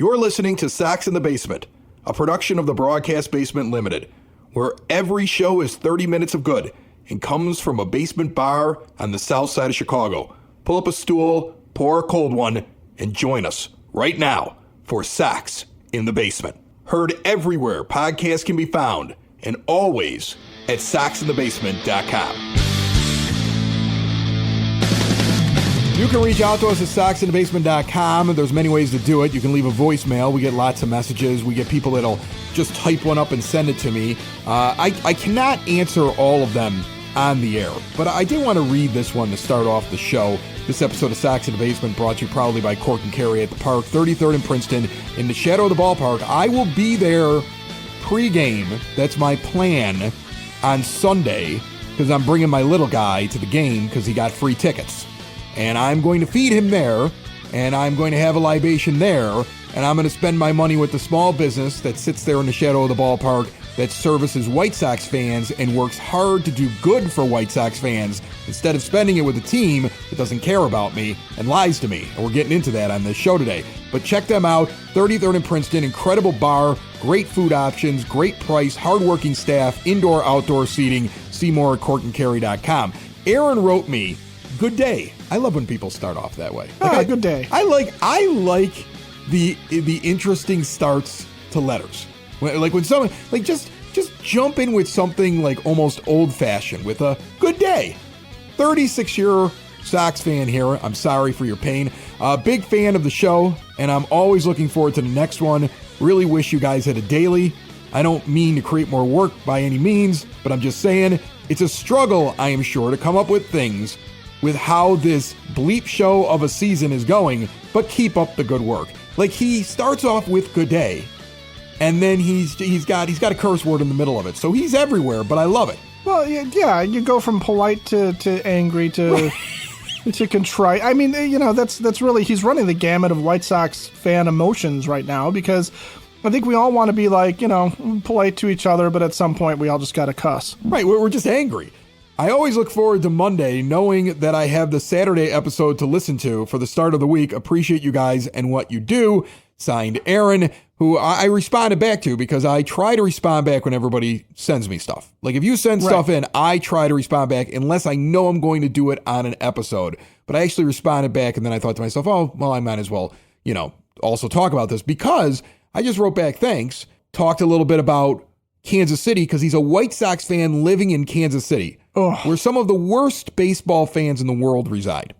You're listening to Sox in the Basement, a production of the Broadcast Basement Limited, where every show is 30 minutes of good and comes from a basement bar on the south side of Chicago. Pull up a stool, pour a cold one, and join us right now for Sox in the Basement. Heard everywhere podcasts can be found, and always at soxinthebasement.com. You can reach out to us at soxinthebasement.com. There's many ways to do it. You can leave a voicemail. We get lots of messages. We get people that'll just type one up and send it to me. I cannot answer all of them on the air, but I did want to read this one to start off the show. This episode of Sox in the Basement brought to you proudly by Cork and Carry at the Park, 33rd and Princeton, in the shadow of the ballpark. I will be there pregame. That's my plan on Sunday, because I'm bringing my little guy to the game because he got free tickets. And I'm going to feed him there, and I'm going to have a libation there, and I'm going to spend my money with the small business that sits there in the shadow of the ballpark that services White Sox fans and works hard to do good for White Sox fans instead of spending it with a team that doesn't care about me and lies to me. And we're getting into that on this show today. But check them out, 33rd and Princeton, incredible bar, great food options, great price, hardworking staff, indoor, outdoor seating. See more at corkandcarry.com. Aaron wrote me, "Good day." I love when people start off that way. Good day. I like the interesting starts to letters. Like when someone just jump in with something like almost old fashioned with a good day. 36-year Sox fan here. I'm sorry for your pain. Big fan of the show, and I'm always looking forward to the next one. Really wish you guys had a daily. I don't mean to create more work by any means, but I'm just saying it's a struggle, I am sure, to come up with things with how this bleep show of a season is going, but keep up the good work. Like, he starts off with good day, and then he's got a curse word in the middle of it. So he's everywhere, but I love it. Well, yeah, you go from polite to angry to to contrite. I mean, that's really, he's running the gamut of White Sox fan emotions right now, because I think we all want to be like, polite to each other, but at some point we all just got to cuss. Right, we're just angry. I always look forward to Monday, knowing that I have the Saturday episode to listen to for the start of the week. Appreciate you guys and what you do. Signed, Aaron, who I responded back to because I try to respond back when everybody sends me stuff. Like, if you send stuff in, I try to respond back unless I know I'm going to do it on an episode. But I actually responded back, and then I thought to myself, oh, well, I might as well, also talk about this, because I just wrote back thanks, talked a little bit about Kansas City, because he's a White Sox fan living in Kansas City, where some of the worst baseball fans in the world reside.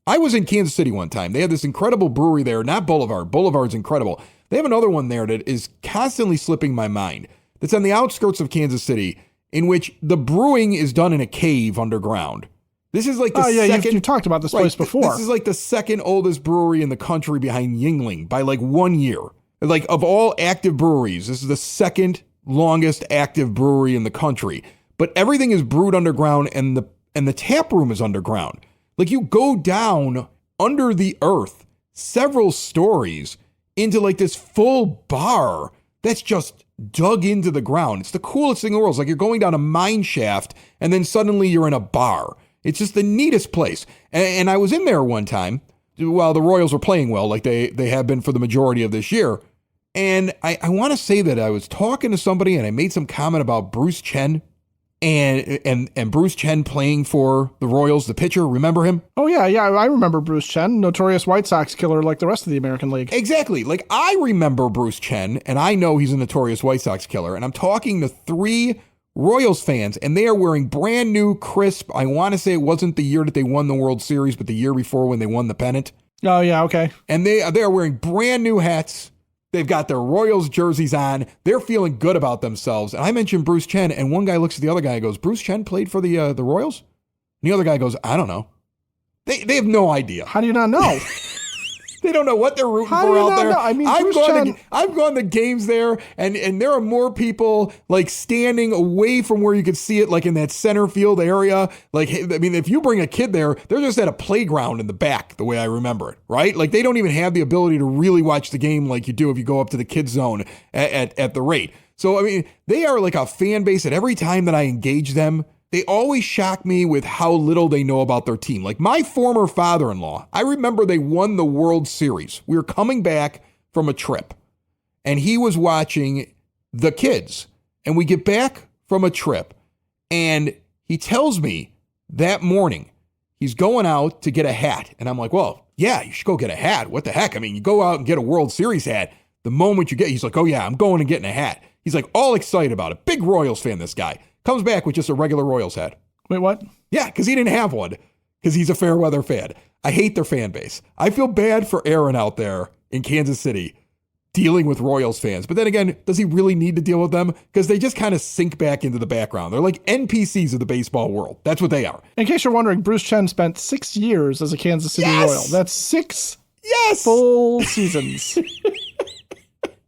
I was in Kansas City one time. They have this incredible brewery there, not Boulevard. Boulevard's incredible. They have another one there that is constantly slipping my mind. That's on the outskirts of Kansas City, in which the brewing is done in a cave underground. This is like the second... You've talked about this place before. This is like the second oldest brewery in the country behind Yuengling by like 1 year. Like, of all active breweries, this is the second longest active brewery in the country. But everything is brewed underground, and the tap room is underground. Like, you go down under the earth several stories into like this full bar that's just dug into the ground. It's the coolest thing in the world. It's like you're going down a mine shaft and then suddenly you're in a bar. It's just the neatest place. And I was in there one time while the Royals were playing well, like they have been for the majority of this year. And I want to say that I was talking to somebody and I made some comment about Bruce Chen. And Bruce Chen playing for the Royals, the pitcher, remember him? Oh, yeah, I remember Bruce Chen, notorious White Sox killer like the rest of the American League. Exactly. Like, I remember Bruce Chen, and I know he's a notorious White Sox killer, and I'm talking to 3 Royals fans, and they are wearing brand new, crisp, I want to say it wasn't the year that they won the World Series, but the year before when they won the pennant. Oh, yeah, okay. And they are wearing brand new hats. They've got their Royals jerseys on. They're feeling good about themselves. And I mentioned Bruce Chen, and one guy looks at the other guy and goes, "Bruce Chen played for the Royals?" And the other guy goes, "I don't know." They have no idea. How do you not know? They don't know what they're rooting for out there. I mean, I've gone to games there, and there are more people like standing away from where you could see it, like in that center field area. Like, I mean, if you bring a kid there, they're just at a playground in the back, the way I remember it, right? Like, they don't even have the ability to really watch the game like you do if you go up to the kids zone at the rate. So, I mean, they are like a fan base that every time that I engage them, they always shock me with how little they know about their team. Like my former father-in-law, I remember they won the World Series. We were coming back from a trip, and he was watching the kids, and we get back from a trip, and he tells me that morning he's going out to get a hat. And I'm like, well, yeah, you should go get a hat. What the heck? I mean, you go out and get a World Series hat. The moment you get, he's like, oh yeah, I'm going and getting a hat. He's like all excited about it. Big Royals fan, this guy. Comes back with just a regular Royals hat. Wait, what? Yeah, because he didn't have one, because he's a fair weather fan. I hate their fan base. I feel bad for Aaron out there in Kansas City dealing with Royals fans. But then again, does he really need to deal with them? Because they just kind of sink back into the background. They're like NPCs of the baseball world. That's what they are. In case you're wondering, Bruce Chen spent 6 years as a Kansas City Royal. That's 6 full seasons.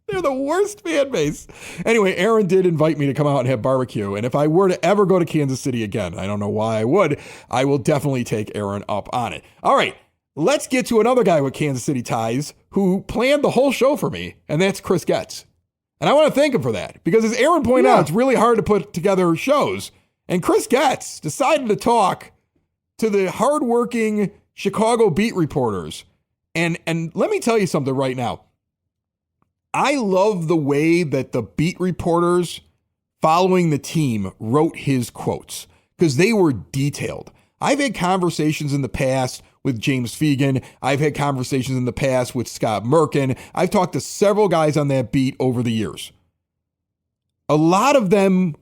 They're the worst fan base. Anyway, Aaron did invite me to come out and have barbecue. And if I were to ever go to Kansas City again, I don't know why I would, I will definitely take Aaron up on it. All right, let's get to another guy with Kansas City ties who planned the whole show for me, and that's Chris Getz. And I want to thank him for that, because as Aaron pointed out, it's really hard to put together shows. And Chris Getz decided to talk to the hardworking Chicago beat reporters. And let me tell you something right now. I love the way that the beat reporters following the team wrote his quotes, because they were detailed. I've had conversations in the past with James Fegan. I've had conversations in the past with Scott Merkin. I've talked to several guys on that beat over the years. A lot of them,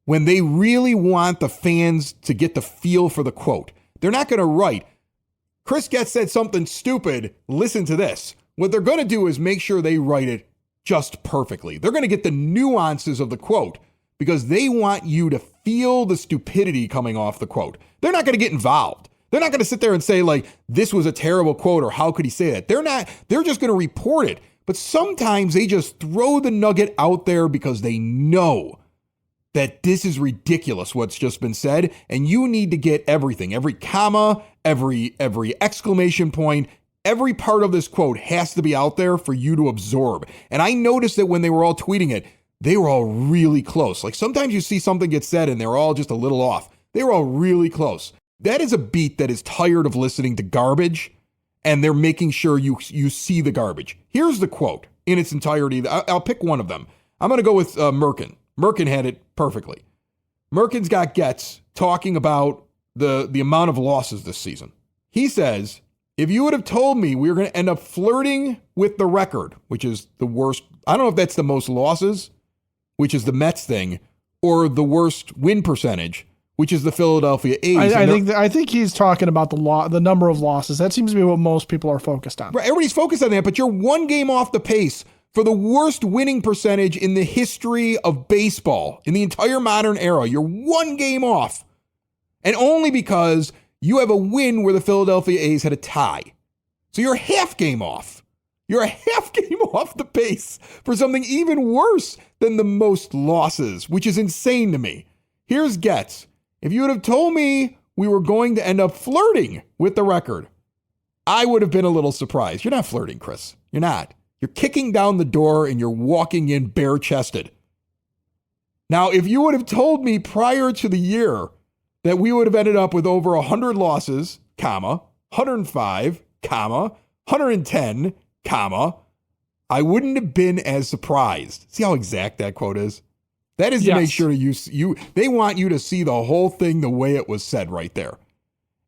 when they really want the fans to get the feel for the quote, they're not going to write, Chris Getz said something stupid, listen to this. What they're going to do is make sure they write it just perfectly. They're going to get the nuances of the quote because they want you to feel the stupidity coming off the quote. They're not going to get involved. They're not going to sit there and say, like, this was a terrible quote or how could he say that? They're just going to report it. But sometimes they just throw the nugget out there because they know that this is ridiculous what's just been said, and you need to get everything, every comma, every exclamation point. Every part of this quote has to be out there for you to absorb. And I noticed that when they were all tweeting it, they were all really close. Like sometimes you see something get said and they're all just a little off. They were all really close. That is a beat that is tired of listening to garbage, and they're making sure you see the garbage. Here's the quote in its entirety. I'll pick one of them. I'm going to go with Merkin. Merkin had it perfectly. Merkin's got Getz talking about the amount of losses this season. He says, if you would have told me we were going to end up flirting with the record, which is the worst, I don't know if that's the most losses, which is the Mets thing, or the worst win percentage, which is the Philadelphia A's. I think he's talking about the number of losses. That seems to be what most people are focused on. Right, everybody's focused on that, but you're one game off the pace for the worst winning percentage in the history of baseball, in the entire modern era. You're one game off, and only because you have a win where the Philadelphia A's had a tie. So you're a half game off. You're a half game off the pace for something even worse than the most losses, which is insane to me. Here's Getz. If you would have told me we were going to end up flirting with the record, I would have been a little surprised. You're not flirting, Chris. You're not. You're kicking down the door and you're walking in bare-chested. Now, if you would have told me prior to the year that we would have ended up with over 100 losses, 105, 110, I wouldn't have been as surprised. See how exact that quote is? That is to make sure they want you to see the whole thing the way it was said right there.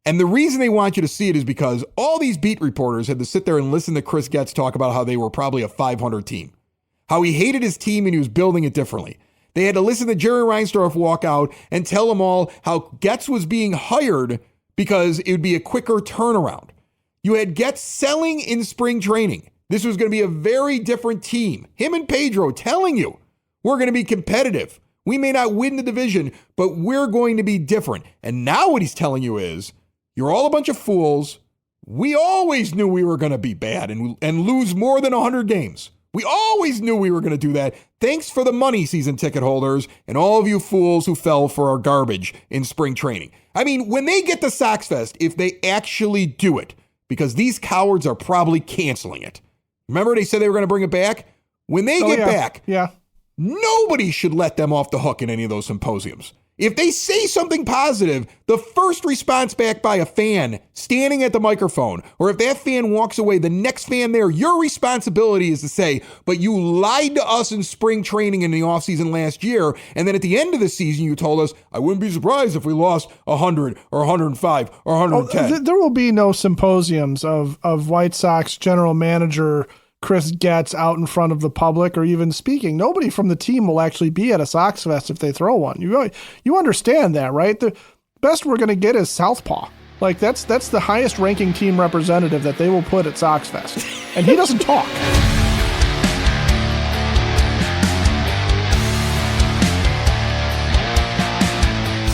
And the reason they want you to see it is because all these beat reporters had to sit there and listen to Chris Getz talk about how they were probably a 500 team, how he hated his team and he was building it differently. They had to listen to Jerry Reinsdorf walk out and tell them all how Getz was being hired because it would be a quicker turnaround. You had Getz selling in spring training. This was going to be a very different team. Him and Pedro telling you, we're going to be competitive. We may not win the division, but we're going to be different. And now what he's telling you is, you're all a bunch of fools. We always knew we were going to be bad and lose more than 100 games. We always knew we were going to do that. Thanks for the money, season ticket holders, and all of you fools who fell for our garbage in spring training. I mean, when they get to Sox Fest, if they actually do it, because these cowards are probably canceling it. Remember they said they were going to bring it back? When they get back, nobody should let them off the hook in any of those symposiums. If they say something positive, the first response back by a fan standing at the microphone, or if that fan walks away, the next fan there, your responsibility is to say, but you lied to us in spring training in the offseason last year, and then at the end of the season, you told us, I wouldn't be surprised if we lost 100 or 105 or 110. There will be no symposiums of White Sox general manager Chris Getz out in front of the public or even speaking. Nobody from the team will actually be at a Sox Fest if they throw one. You understand that, right? The best we're going to get is Southpaw. Like that's the highest ranking team representative that they will put at Sox Fest. And he doesn't talk.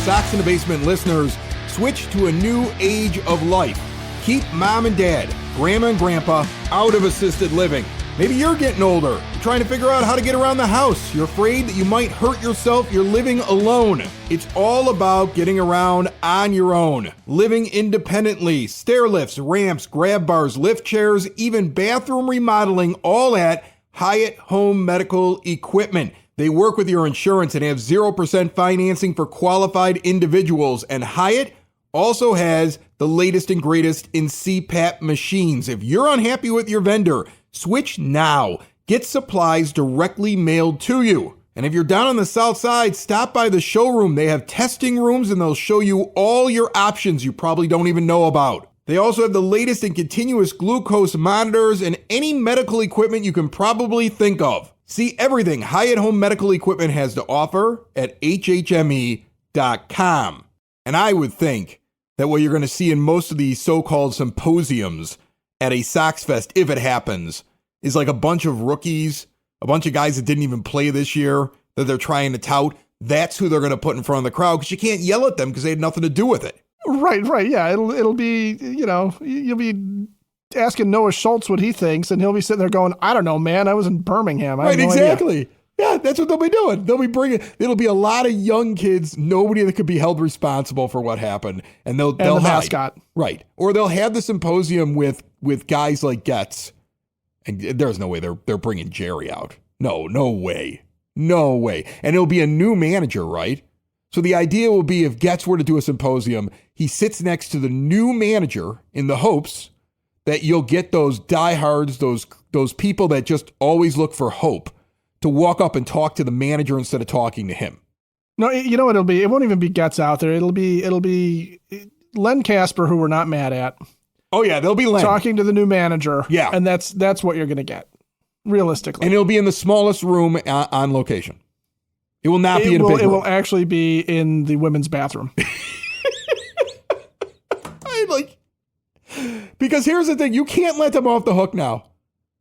Sox in the Basement listeners, switch to a new age of life. Keep mom and dad, grandma and grandpa out of assisted living. Maybe you're getting older. You're trying to figure out how to get around the house. You're afraid that you might hurt yourself. You're living alone. It's all about getting around on your own. Living independently. Stair lifts, ramps, grab bars, lift chairs, even bathroom remodeling, all at Hyatt Home Medical Equipment. They work with your insurance and have 0% financing for qualified individuals. And Hyatt also has the latest and greatest in CPAP machines. If you're unhappy with your vendor, switch now. Get supplies directly mailed to you. And if you're down on the south side, stop by the showroom. They have testing rooms and they'll show you all your options you probably don't even know about. They also have the latest in continuous glucose monitors and any medical equipment you can probably think of. See everything Hyatt Home Medical Equipment has to offer at hhme.com. And I would think that what you're going to see in most of these so-called symposiums at a Sox Fest, if it happens, is like a bunch of rookies, a bunch of guys that didn't even play this year that they're trying to tout. That's who they're going to put in front of the crowd because you can't yell at them because they had nothing to do with it. Right. Yeah, it'll be, you'll be asking Noah Schultz what he thinks, and he'll be sitting there going, I don't know, man, I was in Birmingham. I have no idea. Yeah, that's what they'll be doing. They'll be bringing. It'll be a lot of young kids, nobody that could be held responsible for what happened, and they'll the hide. mascot, right? Or they'll have the symposium with guys like Getz, and there's no way they're bringing Jerry out. No way. And it'll be a new manager, right? So the idea will be if Getz were to do a symposium, he sits next to the new manager in the hopes that you'll get those diehards, those people that just always look for hope, to walk up and talk to the manager instead of talking to him. No, you know what it'll be? It won't even be Getz out there. It'll be Len Casper, who we're not mad at. Oh yeah, they'll be Len talking to the new manager. Yeah, and that's what you're going to get, realistically. And it'll be in the smallest room on location. It will not be in a big room. It will actually be in the women's bathroom. Because here's the thing: you can't let them off the hook now.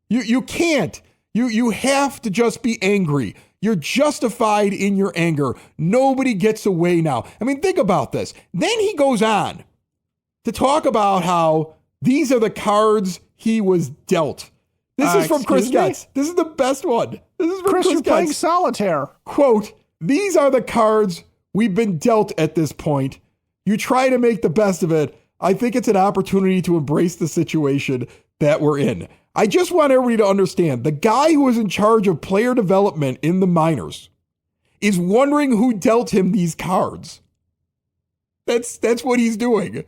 You can't. You have to just be angry. You're justified in your anger. Nobody gets away now. I mean, think about this. Then he goes on to talk about how these are the cards he was dealt. This is from Chris Getz. This is the best one. This is from Chris you're playing solitaire. Quote, these are the cards we've been dealt at this point. You try to make the best of it. I think it's an opportunity to embrace the situation that we're in. I just want everybody to understand the guy who is in charge of player development in the minors is wondering who dealt him these cards. That's what he's doing.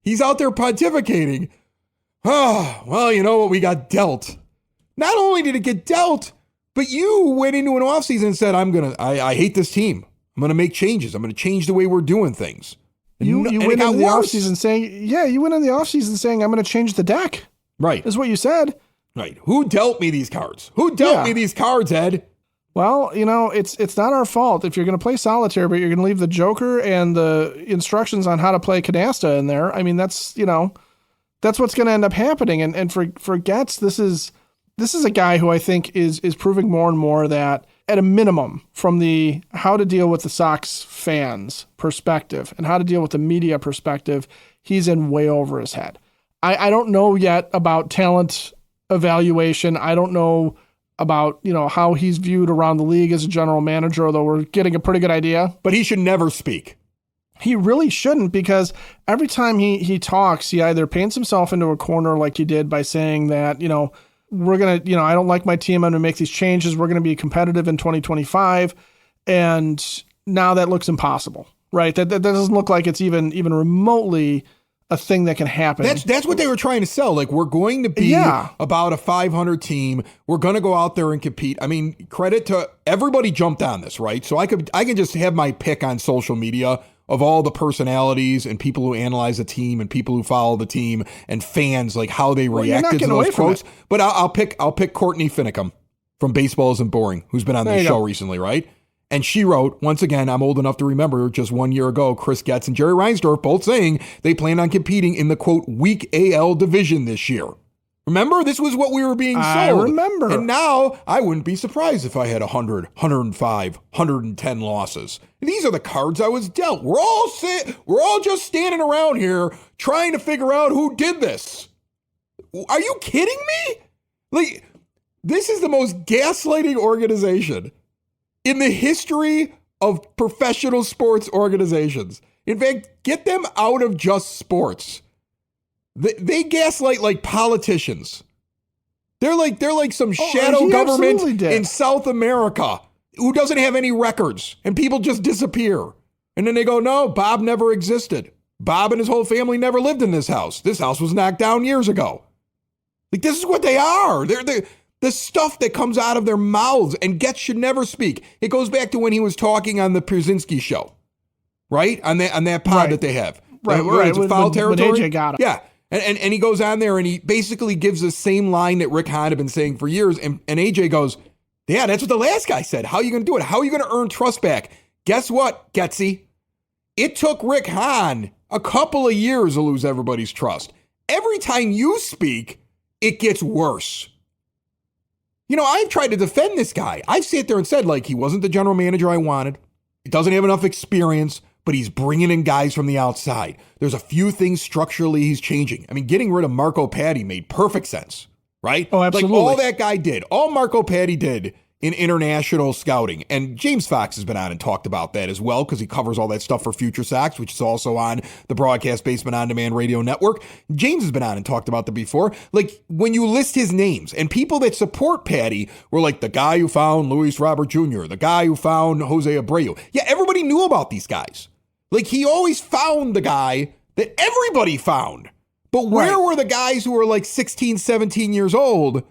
He's out there pontificating. Oh, well, you know what? We got dealt. Not only did it get dealt, but you went into an offseason and said, I hate this team. I'm going to make changes. I'm going to change the way we're doing things. You went into the offseason saying, I'm going to change the deck. Right. Is what you said. Right. Who dealt me these cards? Who dealt me these cards, Ed? Well, it's not our fault if you're going to play solitaire, but you're going to leave the Joker and the instructions on how to play canasta in there. I mean, that's what's going to end up happening. And for Getz, this is a guy who I think is proving more and more that at a minimum from the how to deal with the Sox fans perspective and how to deal with the media perspective, he's in way over his head. I don't know yet about talent evaluation. I don't know about, how he's viewed around the league as a general manager, although we're getting a pretty good idea. But he should never speak. He really shouldn't, because every time he talks, he either paints himself into a corner like he did by saying that, we're going to, I don't like my team. I'm going to make these changes. We're going to be competitive in 2025. And now that looks impossible, right? That doesn't look like it's even remotely a thing that can happen. That's what they were trying to sell. Like, we're going to be about a 500 team. We're going to go out there and compete. I mean, credit to everybody jumped on this, right? So I can just have my pick on social media of all the personalities and people who analyze the team and people who follow the team and fans, like how they reacted to those quotes. But I'll pick Courtney Finicum from Baseball Isn't Boring, who's been on the show recently, right? And she wrote, once again, I'm old enough to remember just 1 year ago, Chris Getz and Jerry Reinsdorf both saying they plan on competing in the, quote, weak AL division this year. Remember? This was what we were being sold. I remember. And now I wouldn't be surprised if I had 100, 105, 110 losses. And these are the cards I was dealt. We're all just standing around here trying to figure out who did this. Are you kidding me? Like, this is the most gaslighting organization in the history of professional sports organizations. In fact, get them out of just sports. They gaslight like politicians. They're like some shadow government in South America who doesn't have any records and people just disappear. And then they go, no, Bob never existed. Bob and his whole family never lived in this house. This house was knocked down years ago. Like, this is what they are. They're the stuff that comes out of their mouths, and Getz should never speak. It goes back to when he was talking on the Przinski show, right? On that pod that they have. Right. It's foul territory. When AJ got him. Yeah. And he goes on there and he basically gives the same line that Rick Hahn had been saying for years. And AJ goes, yeah, that's what the last guy said. How are you going to do it? How are you going to earn trust back? Guess what, Getzy? It took Rick Hahn a couple of years to lose everybody's trust. Every time you speak, it gets worse. You know, I've tried to defend this guy. I've sat there and said, like, he wasn't the general manager I wanted. He doesn't have enough experience, but he's bringing in guys from the outside. There's a few things structurally he's changing. I mean, getting rid of Marco Patti made perfect sense, right? Oh, absolutely. Like, all that guy did, all Marco Patti did in international scouting. And James Fox has been on and talked about that as well, because he covers all that stuff for Future Sox, which is also on the Broadcast Basement On Demand Radio Network. James has been on and talked about that before. Like, when you list his names, and people that support Patti were like the guy who found Luis Robert Jr., the guy who found Jose Abreu. Yeah, everybody knew about these guys. Like, he always found the guy that everybody found. But where were the guys who were like 16, 17 years old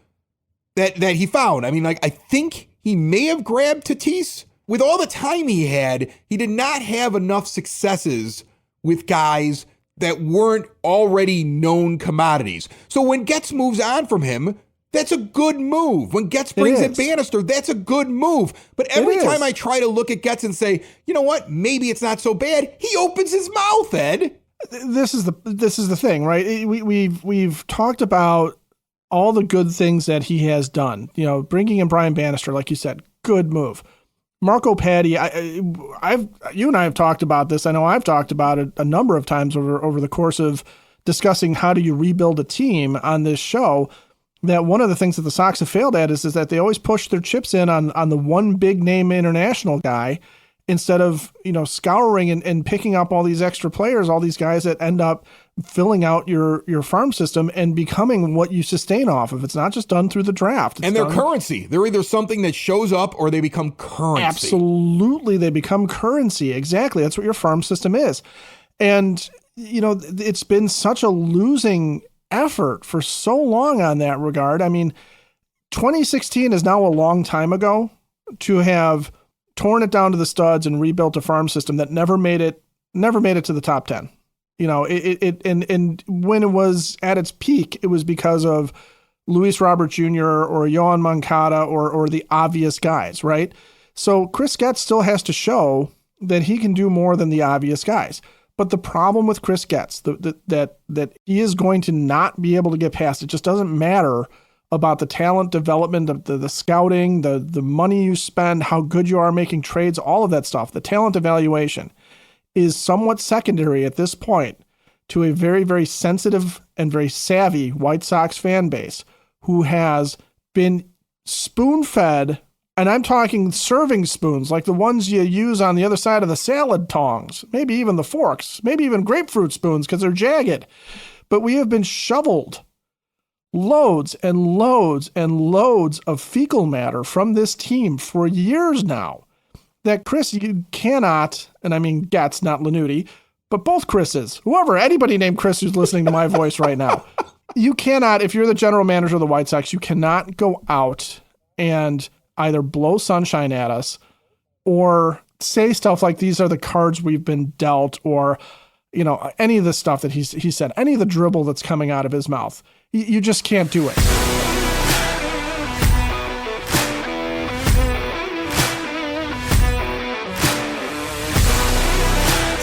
that he found? I mean, like, I think he may have grabbed Tatis. With all the time he had, he did not have enough successes with guys that weren't already known commodities. So when Getz moves on from him, that's a good move. When Getz brings in Bannister, that's a good move. But every time I try to look at Getz and say, you know what, maybe it's not so bad, he opens his mouth, Ed. This is the thing, right? We've talked about all the good things that he has done. You know, bringing in Brian Bannister, like you said, good move. Marco Patti, you and I have talked about this. I know I've talked about it a number of times over the course of discussing how do you rebuild a team on this show. That one of the things that the Sox have failed at is that they always push their chips in on the one big name international guy instead of, you know, scouring and picking up all these extra players, all these guys that end up filling out your farm system and becoming what you sustain off of. It's not just done through the draft. And their currency. They're either something that shows up or they become currency. Absolutely. They become currency. Exactly. That's what your farm system is. And, you know, it's been such a losing effort for so long on that regard. I mean, 2016 is now a long time ago to have torn it down to the studs and rebuilt a farm system that never made it to the top 10. You know, and when it was at its peak, it was because of Luis Robert Jr. or Yohan Moncada or the obvious guys, right? So Chris Getz still has to show that he can do more than the obvious guys. But the problem with Chris Getz, that he is going to not be able to get past, it just doesn't matter about the talent development, the scouting, the money you spend, how good you are making trades, all of that stuff. The talent evaluation is somewhat secondary at this point to a very, very sensitive and very savvy White Sox fan base who has been spoon-fed. And I'm talking serving spoons, like the ones you use on the other side of the salad tongs, maybe even the forks, maybe even grapefruit spoons because they're jagged. But we have been shoveled loads and loads and loads of fecal matter from this team for years now that Chris, you cannot, and I mean Getz, not Lanuti, but both Chris's, anybody named Chris who's listening to my voice right now, you cannot, if you're the general manager of the White Sox, you cannot go out and either blow sunshine at us or say stuff like these are the cards we've been dealt, or, any of the stuff that he said, any of the dribble that's coming out of his mouth. You just can't do it.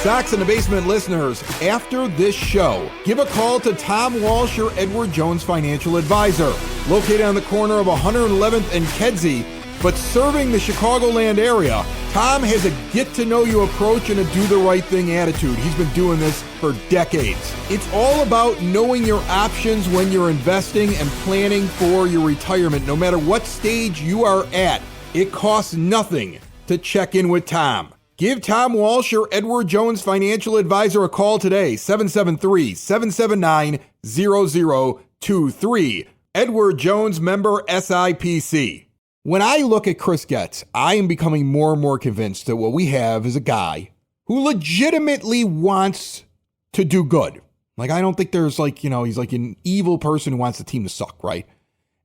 Sox in the Basement listeners, after this show, give a call to Tom Walsh, your Edward Jones financial advisor. Located on the corner of 111th and Kedzie, but serving the Chicagoland area, Tom has a get-to-know-you approach and a do-the-right-thing attitude. He's been doing this for decades. It's all about knowing your options when you're investing and planning for your retirement. No matter what stage you are at, it costs nothing to check in with Tom. Give Tom Walsh, your Edward Jones financial advisor, a call today, 773-779-0023. Edward Jones, member SIPC. When I look at Chris Getz, I am becoming more and more convinced that what we have is a guy who legitimately wants to do good. Like, I don't think there's he's like an evil person who wants the team to suck, right?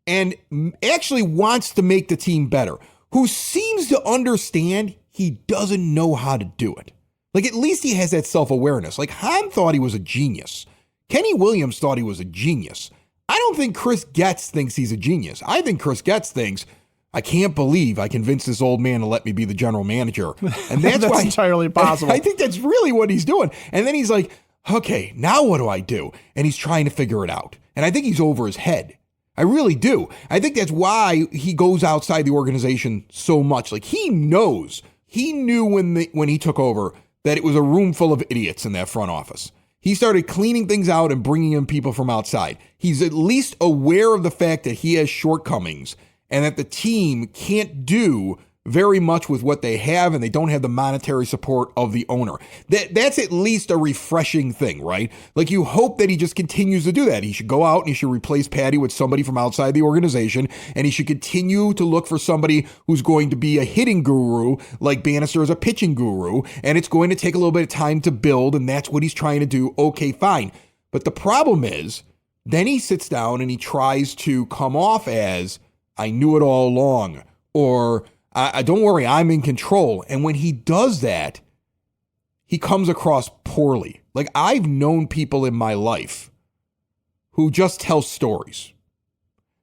And actually wants to make the team better, who seems to understand he doesn't know how to do it. Like, at least he has that self-awareness. Like, Hahn thought he was a genius. Kenny Williams thought he was a genius. I don't think Chris Getz thinks he's a genius. I think Chris Getz thinks, I can't believe I convinced this old man to let me be the general manager. And that's why, entirely possible. I think that's really what he's doing. And then he's like, okay, now what do I do? And he's trying to figure it out. And I think he's over his head. I really do. I think that's why he goes outside the organization so much. Like, he knows. He knew when he took over that it was a room full of idiots in that front office. He started cleaning things out and bringing in people from outside. He's at least aware of the fact that he has shortcomings and that the team can't do very much with what they have, and they don't have the monetary support of the owner. That's at least a refreshing thing, right? Like, you hope that he just continues to do that. He should go out and he should replace Patty with somebody from outside the organization, and he should continue to look for somebody who's going to be a hitting guru like Bannister is a pitching guru, and it's going to take a little bit of time to build, and that's what he's trying to do. Okay, fine. But the problem is, then he sits down and he tries to come off as, I knew it all along, or don't worry, I'm in control. And when he does that, he comes across poorly. Like, I've known people in my life who just tell stories.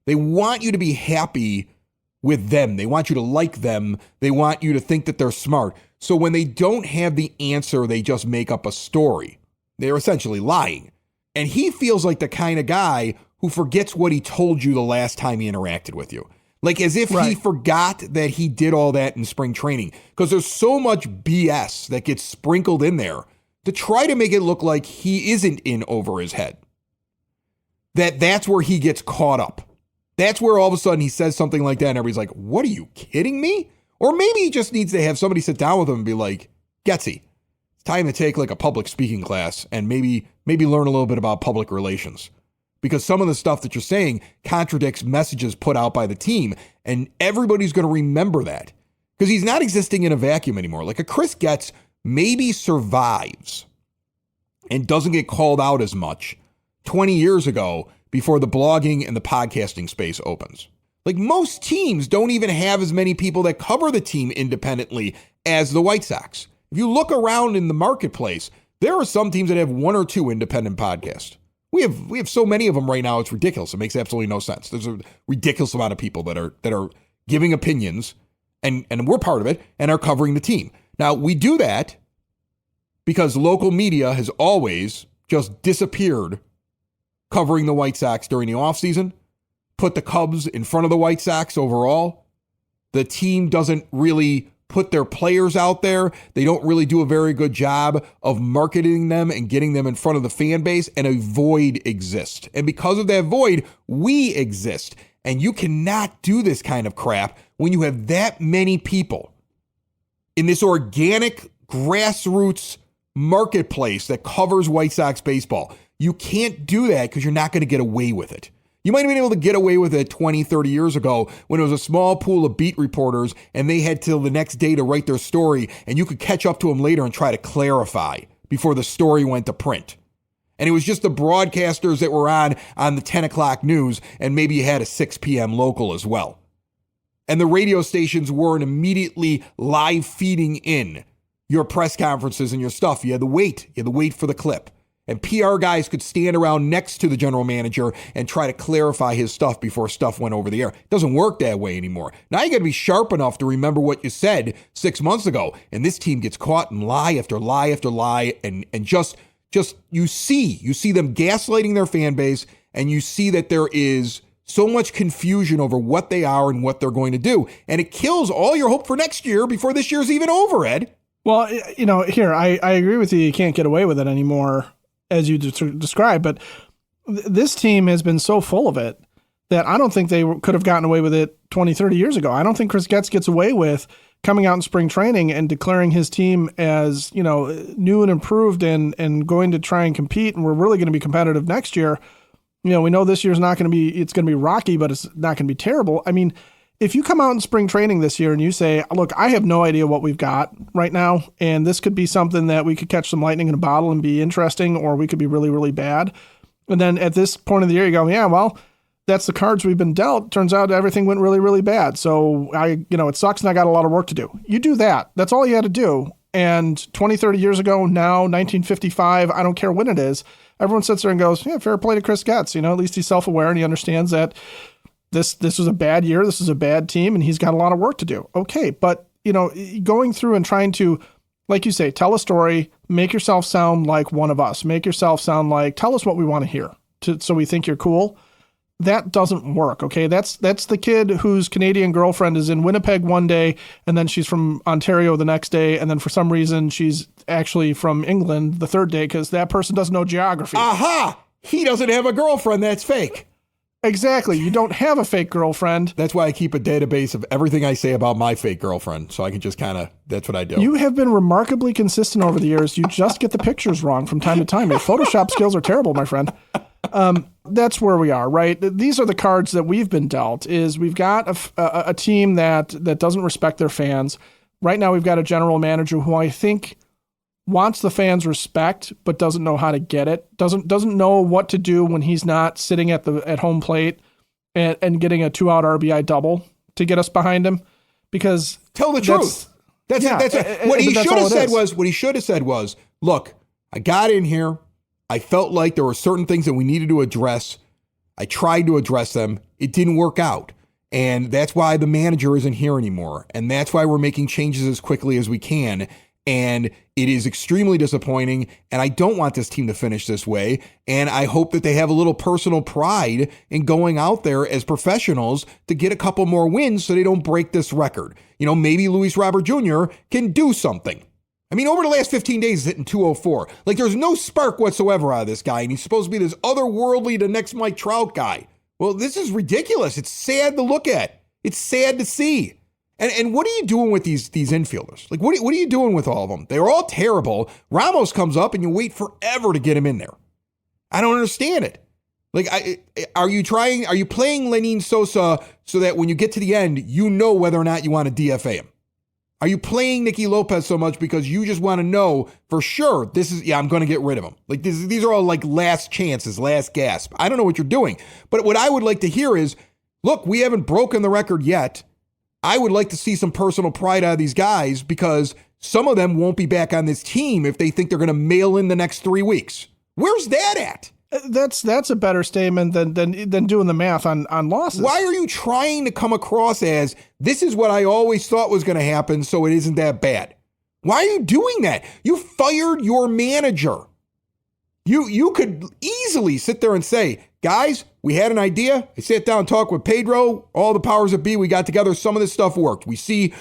They want you to be happy with them. They want you to like them. They want you to think that they're smart. So when they don't have the answer, they just make up a story. They're essentially lying. And he feels like the kind of guy who forgets what he told you the last time he interacted with you. Like, as if he forgot that he did all that in spring training. Because there's so much BS that gets sprinkled in there to try to make it look like he isn't in over his head. That's where he gets caught up. That's where all of a sudden he says something like that and everybody's like, what, are you kidding me? Or maybe he just needs to have somebody sit down with him and be like, Getsy, it's time to take like a public speaking class and maybe learn a little bit about public relations. Because some of the stuff that you're saying contradicts messages put out by the team, and everybody's going to remember that. Because he's not existing in a vacuum anymore. Like, a Chris Getz maybe survives and doesn't get called out as much 20 years ago before the blogging and the podcasting space opens. Like, most teams don't even have as many people that cover the team independently as the White Sox. If you look around in the marketplace, there are some teams that have one or two independent podcasts. We have so many of them right now, it's ridiculous. It makes absolutely no sense. There's a ridiculous amount of people that are giving opinions, and we're part of it, and are covering the team. Now, we do that because local media has always just disappeared covering the White Sox during the offseason, put the Cubs in front of the White Sox overall. The team doesn't really put their players out there. They don't really do a very good job of marketing them and getting them in front of the fan base, and a void exists. And because of that void, we exist. And you cannot do this kind of crap when you have that many people in this organic grassroots marketplace that covers White Sox baseball. You can't do that because you're not going to get away with it. You might have been able to get away with it 20, 30 years ago when it was a small pool of beat reporters and they had till the next day to write their story, and you could catch up to them later and try to clarify before the story went to print. And it was just the broadcasters that were on the 10 o'clock news, and maybe you had a 6 p.m. local as well. And the radio stations weren't immediately live feeding in your press conferences and your stuff. You had to wait. You had to wait for the clip. And PR guys could stand around next to the general manager and try to clarify his stuff before stuff went over the air. It doesn't work that way anymore. Now you got to be sharp enough to remember what you said 6 months ago. And this team gets caught in lie after lie after lie, and just you see them gaslighting their fan base, and you see that there is so much confusion over what they are and what they're going to do. And it kills all your hope for next year before this year's even over, Ed. Well, here, I agree with you. You can't get away with it anymore, as you described. But this team has been so full of it that I don't think they could have gotten away with it 20, 30 years ago. I don't think Chris Getz gets away with coming out in spring training and declaring his team as, new and improved and going to try and compete. And we're really going to be competitive next year. We know this year's not going to be, it's going to be rocky, but it's not going to be terrible. I mean, if you come out in spring training this year and you say, look, I have no idea what we've got right now, and this could be something that we could catch some lightning in a bottle and be interesting, or we could be really, really bad. And then at this point of the year, you go, yeah, well, that's the cards we've been dealt. Turns out everything went really, really bad. So it sucks and I got a lot of work to do. You do that. That's all you had to do. And 20, 30 years ago, now, 1955, I don't care when it is, everyone sits there and goes, yeah, fair play to Chris Getz. At least he's self-aware and he understands that this was a bad year. This is a bad team and he's got a lot of work to do. Okay. But, going through and trying to, like you say, tell a story, make yourself sound like one of us, make yourself sound like, tell us what we want to hear so we think you're cool. That doesn't work, okay? That's the kid whose Canadian girlfriend is in Winnipeg one day, and then she's from Ontario the next day, and then for some reason she's actually from England the third day because that person doesn't know geography. Aha! He doesn't have a girlfriend. That's fake. Exactly. You don't have a fake girlfriend. That's why I keep a database of everything I say about my fake girlfriend, so I can just that's what I do. You have been remarkably consistent over the years. You just get the pictures wrong from time to time. Your Photoshop skills are terrible, my friend. That's where we are, right? These are the cards that we've been dealt. Is we've got a team that doesn't respect their fans. Right now, we've got a general manager who I think wants the fans' respect, but doesn't know how to get it. Doesn't know what to do when he's not sitting at home plate and getting a 2-out RBI double to get us behind him. Because tell the truth. What he should have said was, look, I got in here. I felt like there were certain things that we needed to address. I tried to address them. It didn't work out. And that's why the manager isn't here anymore. And that's why we're making changes as quickly as we can. And it is extremely disappointing. And I don't want this team to finish this way. And I hope that they have a little personal pride in going out there as professionals to get a couple more wins so they don't break this record. Maybe Luis Robert Jr. can do something. I mean, over the last 15 days, he's hitting 204. Like, there's no spark whatsoever out of this guy, and he's supposed to be this otherworldly, the next Mike Trout guy. Well, this is ridiculous. It's sad to look at. It's sad to see. And what are you doing with these infielders? Like, what are you doing with all of them? They're all terrible. Ramos comes up, and you wait forever to get him in there. I don't understand it. Like, are you playing Lenin Sosa so that when you get to the end, you know whether or not you want to DFA him? Are you playing Nicky Lopez so much because you just want to know for sure I'm going to get rid of him? Like these are all like last chances, last gasp. I don't know what you're doing. But what I would like to hear is, look, we haven't broken the record yet. I would like to see some personal pride out of these guys because some of them won't be back on this team if they think they're going to mail in the next 3 weeks. Where's that at? That's a better statement than doing the math on losses. Why are you trying to come across as this is what I always thought was going to happen, so it isn't that bad? Why are you doing that? You fired your manager. You could easily sit there and say, guys, we had an idea. I sat down and talked with Pedro, all the powers that be. We got together. Some of this stuff worked. We see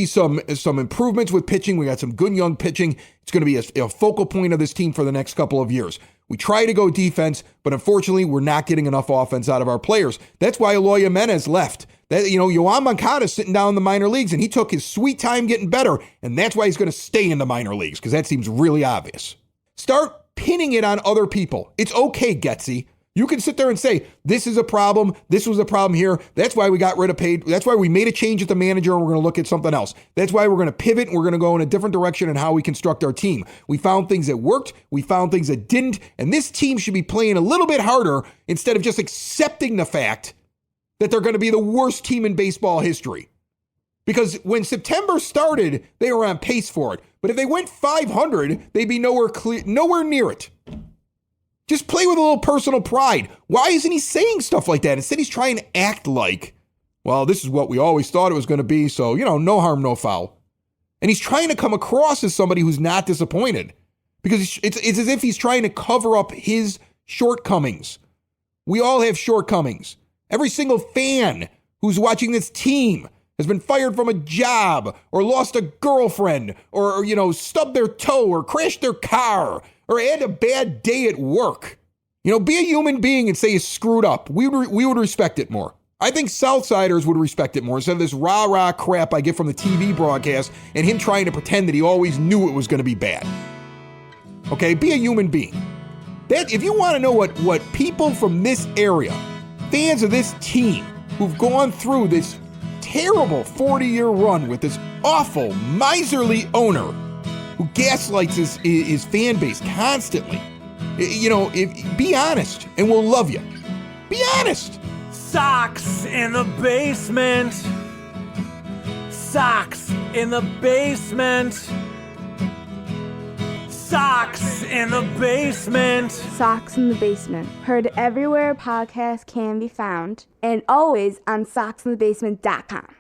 some improvements with pitching. We got some good young pitching. It's going to be a focal point of this team for the next couple of years. We try to go defense, but unfortunately, we're not getting enough offense out of our players. That's why Eloy Jimenez left. Yoan Moncada's sitting down in the minor leagues, and he took his sweet time getting better, and that's why he's going to stay in the minor leagues, because that seems really obvious. Start pinning it on other people. It's okay, Getzy. You can sit there and say, this is a problem. This was a problem here. That's why we got rid of Page. That's why we made a change at the manager and we're going to look at something else. That's why we're going to pivot and we're going to go in a different direction in how we construct our team. We found things that worked. We found things that didn't. And this team should be playing a little bit harder instead of just accepting the fact that they're going to be the worst team in baseball history. Because when September started, they were on pace for it. But if they went 500, they'd be nowhere near it. Just play with a little personal pride. Why isn't he saying stuff like that? Instead, he's trying to act like, well, this is what we always thought it was going to be. So, no harm, no foul. And he's trying to come across as somebody who's not disappointed because it's as if he's trying to cover up his shortcomings. We all have shortcomings. Every single fan who's watching this team has been fired from a job or lost a girlfriend or stubbed their toe or crashed their car or had a bad day at work. Be a human being and say you screwed up. We would respect it more. I think Southsiders would respect it more instead of this rah-rah crap I get from the TV broadcast and him trying to pretend that he always knew it was going to be bad. Okay, be a human being. That if you want to know what people from this area, fans of this team who've gone through this terrible 40-year run with this awful, miserly owner who gaslights his fan base constantly. Be honest and we'll love you. Be honest. Sox in the basement. Sox in the basement. Sox in the basement. Sox in the Basement. Heard everywhere podcasts can be found and always on soxinthebasement.com.